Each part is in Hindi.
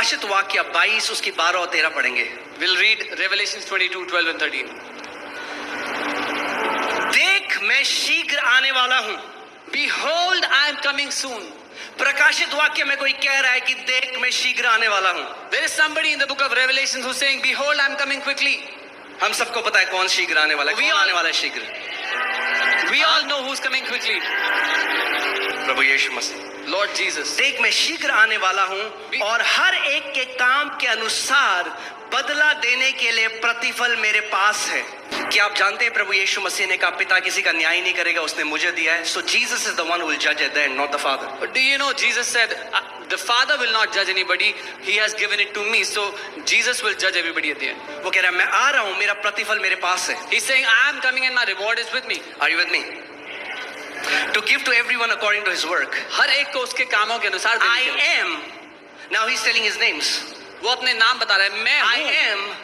प्रकाशित वाक्य 22 उसकी 12 और 13 पढ़ेंगे। We'll read Revelations 22, 12 and 13. देख मैं शीघ्र आने वाला हूं। Behold, I am coming soon. प्रकाशित वाक्य में कोई कह रहा है कि देख मैं शीघ्र आने वाला हूं। There is somebody in the book of Revelations who's saying, behold, I am coming quickly. हम सबको पता है कौन शीघ्र आने वाला है, कौन आने वाला है शीघ्र। We all know who's coming quickly. Prabhu Yeshu Masih. Lord Jesus. देख मैं शीघ्र आने वाला हूं और हर एक के काम के अनुसार बदला देने के लिए प्रतिफल मेरे पास है। क्या आप जानते हैं प्रभु यीशु मसीह ने कहा पिता किसी का न्याय नहीं करेगा, उसने मुझे दिया है। So Jesus is the one who will judge at the end, not the Father. But do you know Jesus said, the Father will not judge anybody. He has given it to me. So Jesus will judge everybody at the end. वो कह रहा है मैं आ रहा हूं, मेरा प्रतिफल मेरे पास है। He's saying, I am coming and my reward is with me. Are you with me? To give to everyone according to his work. हर एक को उसके कामों के अनुसार देने I के लिए। am. Now he's telling his names. वो अपने नाम बता रहा है,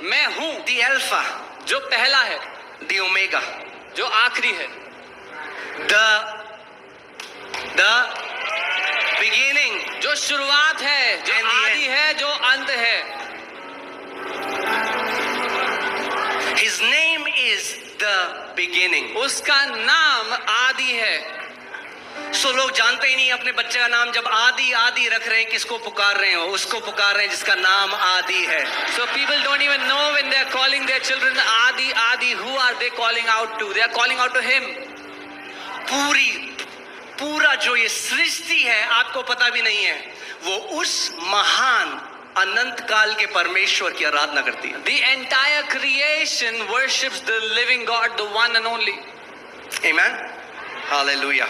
मैं हूँ The Alpha, जो पहला है, the Omega, जो आखिरी है, the beginning, जो शुरुआत है, जो And the आदि है, जो अंत है। his name is the beginning. उसका नाम आदि है। सो लोग जानते ही नहीं अपने बच्चे का नाम, जब आदि आदि रख रहे हैं किसको पुकार रहे हो, उसको पुकार रहे हैं जिसका नाम आदि है। So people don't even know when they are calling their children Adi, Adi, who are they calling out to? They are calling out to him. पूरा जो ये सृष्टि है आपको पता भी नहीं है, वो उस महान अनंत काल के परमेश्वर की आराधना करती है। The entire creation worships the living God, the one and only. Amen. Hallelujah.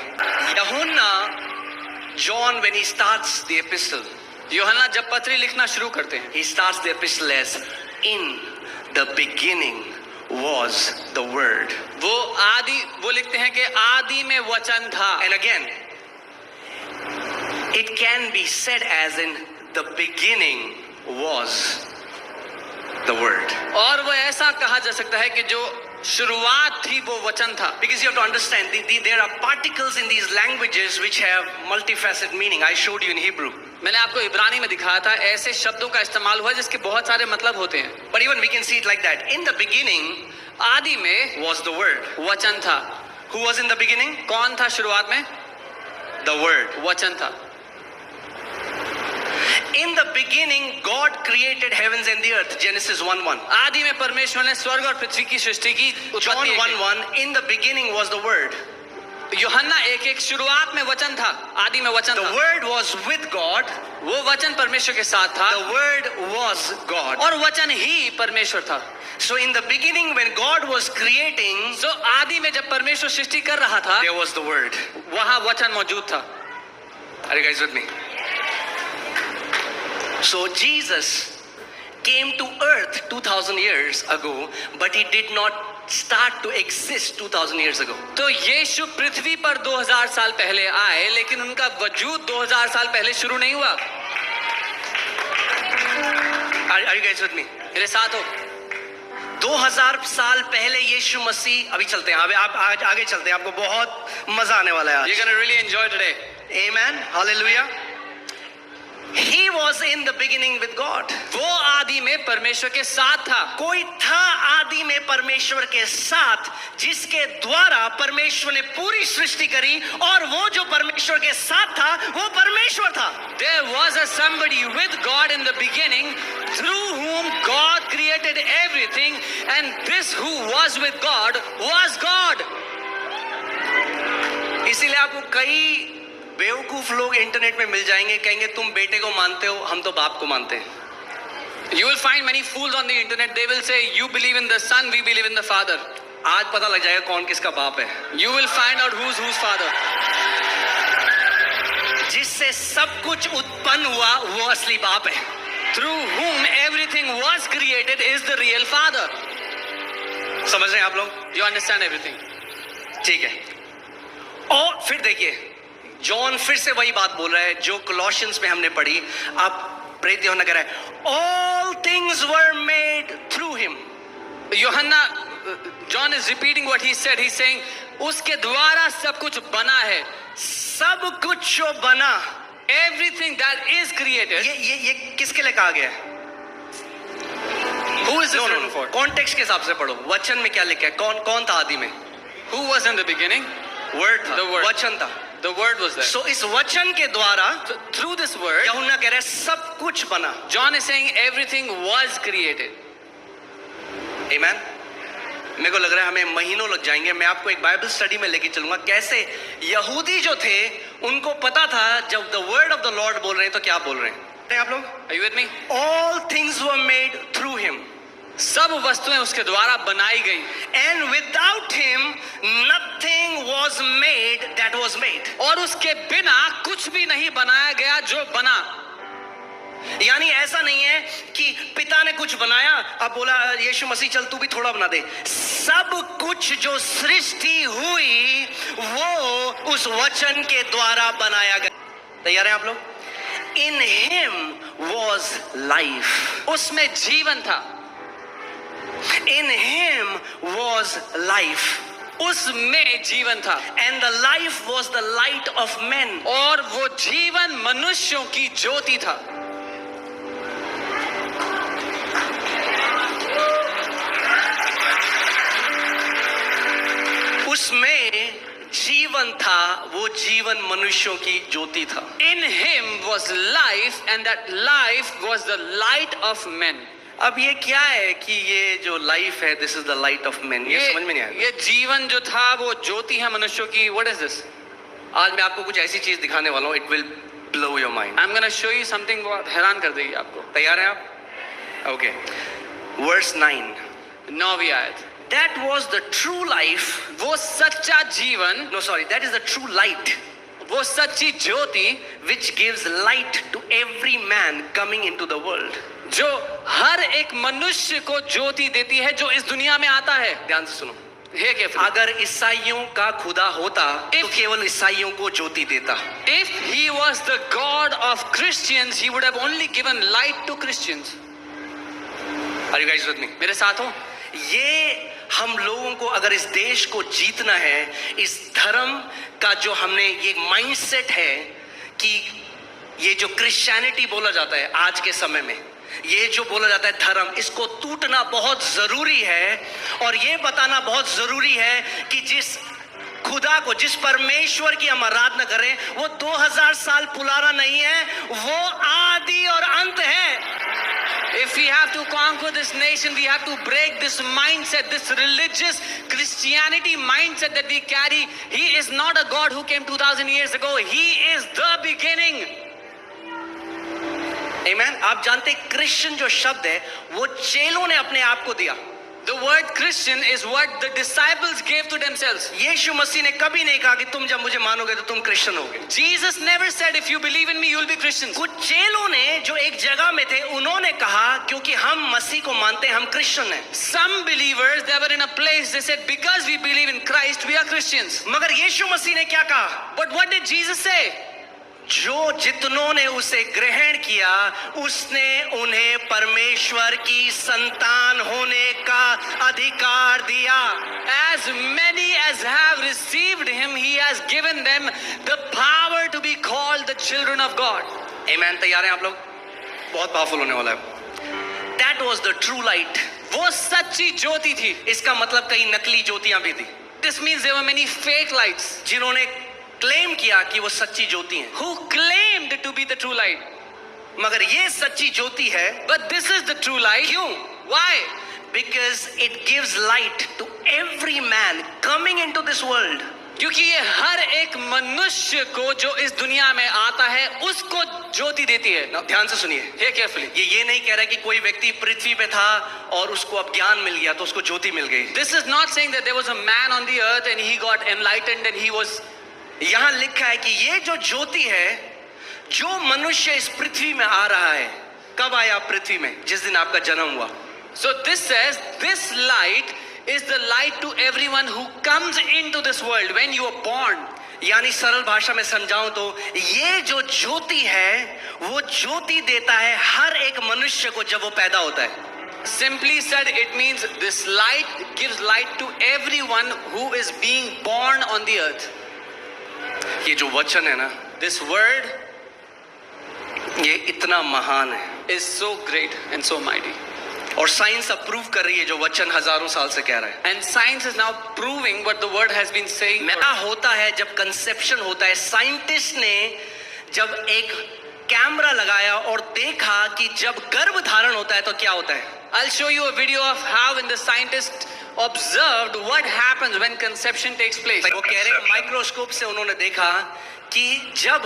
John, when he starts the epistle, यूहन्ना जब पत्री लिखना शुरू करते हैं, he starts the epistle as in the beginning was the word. वो लिखते हैं कि आदि में वचन था। And again, it can be said as in the beginning was the word. और वो ऐसा कहा जा सकता है कि जो शुरुआत थी वो वचन था। Because you have to understand, there are particles in these languages which have multifaceted meaning. I showed you in Hebrew. मैंने आपको इब्रानी में दिखाया था, ऐसे शब्दों का इस्तेमाल हुआ जिसके बहुत सारे मतलब होते हैं। But even we can see it like that. In the beginning आदि में was the word. वचन था। Who was in the beginning? कौन था शुरुआत में? The word. वचन था। In the beginning God created heavens and the earth. Genesis 1:1. आदि में परमेश्वर ने स्वर्ग और पृथ्वी की सृष्टि की। John 1:1. In the beginning was the word. यूहन्ना 1:1 शुरुआत में वचन था, आदि में वचन था। The word was with God. वो वचन परमेश्वर के साथ था। The word was God. और वचन ही परमेश्वर था। So in the beginning when God was creating, so आदि में जब परमेश्वर सृष्टि कर रहा था, there was the word. वहाँ वचन मौजूद था। Are you guys with me? So Jesus came to earth 2000 years ago, but he did not start to exist 2000 years ago. तो यीशु पृथ्वी पर 2000 साल पहले आए, लेकिन उनका वजूद 2000 साल पहले शुरू नहीं हुआ। Are you guys with me? मेरे साथ हो? 2000 साल पहले यीशु मसीह, अभी चलते हैं, आप आगे चलते हैं, आपको बहुत मजा आने वाला है आज। You're gonna really enjoy today. Amen. Hallelujah. He was in the beginning with God. वो आदि में परमेश्वर के साथ था। कोई था आदि में परमेश्वर के साथ, जिसके द्वारा परमेश्वर ने पूरी सृष्टि करी, और वो जो परमेश्वर के साथ था वो परमेश्वर था। There was a somebody with God in the beginning, through whom God created everything, and this who was with God was God. इसीलिए आपको कई बेवकूफ लोग इंटरनेट में मिल जाएंगे, कहेंगे तुम बेटे को मानते हो, हम तो बाप को मानते हैं। You will find many fools on the internet. They will say, you believe in the son, we believe in the father. आज पता लग जाएगा कौन किसका बाप है। You will find out who's father. जिससे सब कुछ उत्पन्न हुआ वो असली बाप है। Through whom everything was created is the real father. समझ रहे हैं आप लोग? You understand everything? ठीक है। और फिर देखिए, जॉन फिर से वही बात बोल रहा है जो कोलोशियंस में हमने पढ़ी। आप प्रेरित यूहन्ना कह रहा है, all things were made through him. यूहन्ना, John is repeating what he said. He's saying, उसके द्वारा सब कुछ बना है। सब कुछ जो बना everything that is created. ये किसके लिए कहा गया है? Who is this note written for? Context के हिसाब से पढ़ो, वचन में क्या लिखा है, कौन था आदि में? Who was in the beginning? Word था, The word. वचन था। The word was there. सो इस वचन के द्वारा So through this word, यूहन्ना कह रहा है सब कुछ बना। John is saying everything was created. आमीन। मेरे को लग रहा है हमें महीनों लग जाएंगे। मैं आपको एक बाइबल स्टडी में लेके चलूंगा, कैसे यहूदी जो थे उनको पता था जब the word of the Lord बोल रहे हैं तो क्या बोल रहे हैं। आप लोग, Are you with me? All things were made through him सब वस्तुएं उसके द्वारा बनाई गई, and without him nothing was made that was made. और उसके बिना कुछ भी नहीं बनाया गया जो बना। यानी ऐसा नहीं है कि पिता ने कुछ बनाया, अब बोला यीशु मसीह चल तू भी थोड़ा बना दे। सब कुछ जो सृष्टि हुई वो उस वचन के द्वारा बनाया गया। तैयार हैं आप लोग? इन हिम वॉज लाइफ, उसमें जीवन था। इन हिम वॉज लाइफ, उसमें जीवन था। And the life was the light of man, और वो जीवन मनुष्यों की ज्योति था। उसमें जीवन था, वो जीवन मनुष्यों की ज्योति था। In him was life, and that life was the light of men. अब ये क्या है कि ये जो लाइफ है, this is the light of man, ये समझ में नहीं आया। ये जीवन जो था वो ज्योति है मनुष्यों की। What is this? आज मैं आपको कुछ ऐसी चीज दिखाने वाला हूँ, it will blow your mind. I'm gonna show you something बहुत हैरान कर देगी आपको। तैयार हैं आप? Okay, verse 9। 9वीं आयत। That was the true life, वो सच्चा जीवन, no sorry, that is the true light वो सच्ची ज्योति which gives light to every man coming into the world. जो हर एक मनुष्य को ज्योति देती है जो इस दुनिया में आता है। ध्यान से सुनो, हे carefully. अगर ईसाइयों का खुदा होता तो केवल ईसाइयों को ज्योति देता। If he was the God of Christians, he would have only given light to Christians. Are you guys with me? मेरे साथ हो? ये हम लोगों को अगर इस देश को जीतना है, इस धर्म का जो हमने ये माइंडसेट है कि ये जो क्रिश्चियनिटी बोला जाता है आज के समय में, ये जो बोला जाता है धर्म, इसको टूटना बहुत जरूरी है। और ये बताना बहुत जरूरी है कि जिस खुदा को, जिस परमेश्वर की हम आराधना करें, वो 2000 साल पुराना नहीं है, वो आदि और अंत है। If we have to conquer this nation, we have to break this mindset, this religious Christianity mindset that we carry. He is not a God who came 2000 years ago. He is the beginning. Amen. आप जानते क्रिश्चियन जो शब्द है वो चेलों ने अपने आप को दिया। The word Christian is what the disciples gave to themselves. यीशु मसीह ने कभी नहीं कहा कि तुम जब मुझे मानोगे तो तुम क्रिश्चियन होगे। Jesus never said, if you believe in me, you'll be Christians. कुछ चेलों ने जो एक जगह में थे, उन्होंने कहा क्योंकि हम मसीह को मानते हैं, हम क्रिश्चियन हैं। Some believers, they were in a place, they said, because we believe in Christ, we are Christians. मगर यीशु मसीह ने क्या कहा? But what did Jesus say? जो जितनों ने उसे ग्रहण किया, उसने उन्हें परमेश्वर की संतान होने का अधिकार दिया। As many as have received him, he has given them the power to be called the children of God. Amen. तैयार हैं आप लोग? बहुत पावरफुल होने वाला है। That was the true light. वो सच्ची ज्योति थी। इसका मतलब कई नकली ज्योतियां भी थी। This means there were many fake lights. जिन्होंने क्लेम किया कि वो सच्ची ज्योति है, Who claimed to be the true light. मगर ये सच्ची ज्योति है। But this is the true light. क्यों? Why? Because it gives light to every man coming into this world. क्योंकि ये हर एक मनुष्य को जो इस दुनिया में आता है उसको ज्योति देती है। Now, ध्यान से सुनिए, Hear carefully. ये नहीं कह रहा कि कोई व्यक्ति पृथ्वी पे था और उसको अब ज्ञान मिल गया तो उसको ज्योति मिल गई। This is not saying that there was a man on the earth and he got enlightened and he was. यहां लिखा है कि ये जो ज्योति है, जो मनुष्य इस पृथ्वी में आ रहा है, कब आया पृथ्वी में? जिस दिन आपका जन्म हुआ। So this says this light is the light to everyone who comes into this world when you are born. यानी सरल भाषा में समझाऊं तो ये जो ज्योति है वो ज्योति देता है हर एक मनुष्य को जब वो पैदा होता है। Simply said, it means this light gives light to everyone who is being born on the earth. ये जो वचन है ना, This word, ये इतना महान है is so great and so mighty. और साइंस अब प्रूव कर रही है जो वचन हजारों साल से कह रहा है। And science is now proving what the word has been saying. क्या होता है जब कंसेप्शन होता है? साइंटिस्ट ने जब एक कैमरा लगाया और देखा कि जब गर्भ धारण होता है तो क्या होता है। I'll show you a video of how when the scientists observed what happens when conception takes place. वो कह रहे हैं माइक्रोस्कोप से उन्होंने देखा कि जब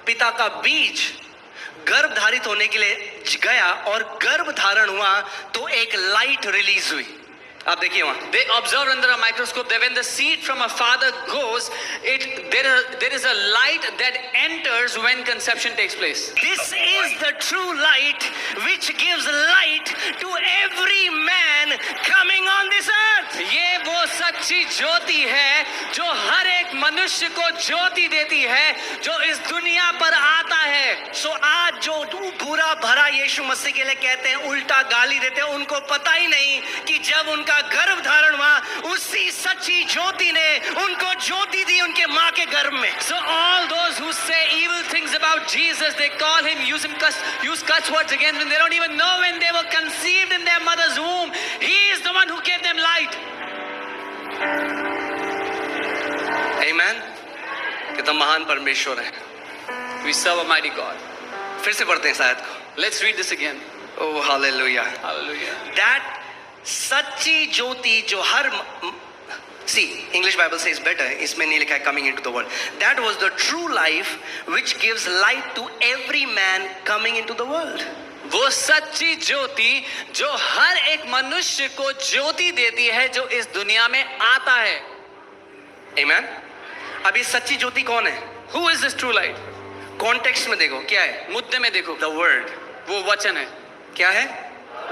पिता का बीज गर्भ धारित होने के लिए गया और गर्भ धारण हुआ तो एक लाइट रिलीज हुई। आप देखिए वहां They observed under a microscope that when the seed from a father goes, there is a light that enters when conception takes place. This is the true light which gives light to every man coming on this earth. ये वो सच्ची ज्योति है जो हर एक मनुष्य को ज्योति देती है जो इस दुनिया पर आता है। सो आज जो बुरा भरा यीशु मसीह के लिए कहते हैं, उल्टा गाली देते हैं, उनको पता ही नहीं कि जब उनका गर्भ धारण हुआ उसी सच्ची ज्योति ने उनको ज्योति दी उनके मां के गर्भ में। So all those who say evil things about Jesus, they call him, use cuss words against him. They don't even know when they were conceived in their mother's womb. He is the one who gave them light. Amen. कितना महान परमेश्वर है। We serve a mighty God. फिर से पढ़ते हैं शायद को। Let's read this again. Oh hallelujah. Hallelujah. That सच्ची ज्योति जो हर See, English Bible says better. इसमें नहीं लिखा है coming into the world. That was the true life which gives light to every man coming into the world. वो सच्ची ज्योति जो हर एक मनुष्य को ज्योति देती है जो इस दुनिया में आता है। Amen. अभी सच्ची ज्योति कौन है? Who is this true light? Context में देखो क्या है। मुद्दे में देखो, द वर्ड, वो वचन है। क्या है?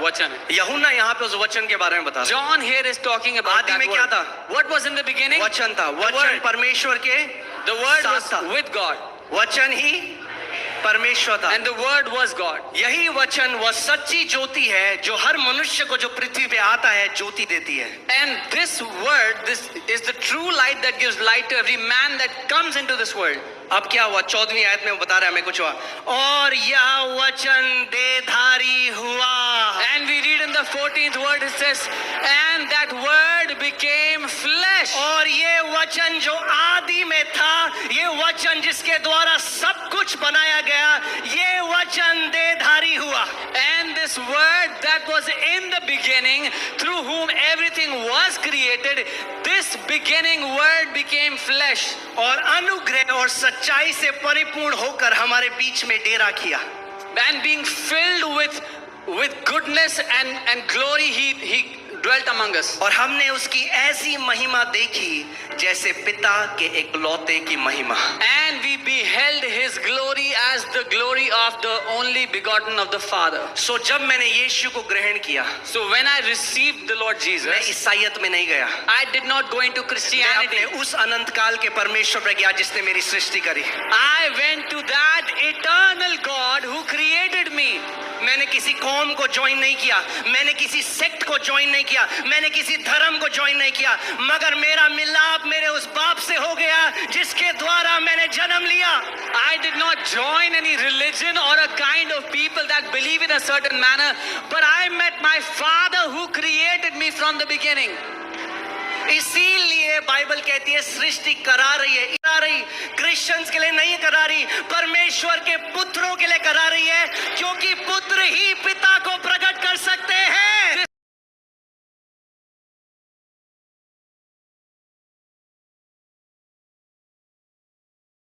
वचन है। यूहन्ना यहाँ पे उस वचन के बारे में बता रहा है। John here is talking about आदि that में word. क्या था? What was in the beginning? वचन था। The वचन word. परमेश्वर के The word साथ was था। with God वचन ही परमेश्वर था। and the word was God. यही वचन वह सच्ची ज्योति है जो हर मनुष्य को जो पृथ्वी पे आता है ज्योति देती है। And this word, this is the true light that gives light to every man that comes into this world. अब क्या हुआ? 14वीं आयत में वो बता रहा है हमें कुछ हुआ। और यह वचन देहधारी हुआ। And we read in the 14th word it says, and that word became flesh. और ये वचन जो आदि में था, ये वचन जिसके द्वारा सब कुछ बनाया गया, ये वचन देहधारी हुआ। And this word that was in the beginning, through whom everything was created, this beginning word became flesh. और अनुग्रह और सच्चाई से परिपूर्ण होकर हमारे बीच में डेरा किया। And being filled with goodness and glory, he dwelt among us. और हमने उसकी ऐसी महिमा देखी जैसे पिता के एकलौते की महिमा। And we beheld his glory as the glory of the only begotten of the Father. सो जब मैंने यीशु को ग्रहण किया, So when I received the Lord मैं Jesus, ईसाईयत में नहीं गया। I did not go into मैं Christianity. अपने उस अनंत काल के परमेश्वर पर गया जिसने मेरी सृष्टि करी। I went to that eternal God who created me. मैंने किसी कौम को ज्वाइन नहीं किया, मैंने किसी सेक्ट को ज्वाइन नहीं किया, मैंने किसी धर्म को ज्वाइन नहीं किया, मगर मेरा मिलाप मेरे उस बाप से हो गया जिसके द्वारा मैंने जन्म लिया। I did not join any religion or a kind of people that believe in a certain manner, but I met my Father who created me from the beginning. इसीलिए बाइबल कहती है सृष्टि करा रही है, करा रही, क्रिश्चियंस के लिए नहीं करा रही, परमेश्वर के पुत्रों के लिए करा रही है, क्योंकि पुत्र ही पिता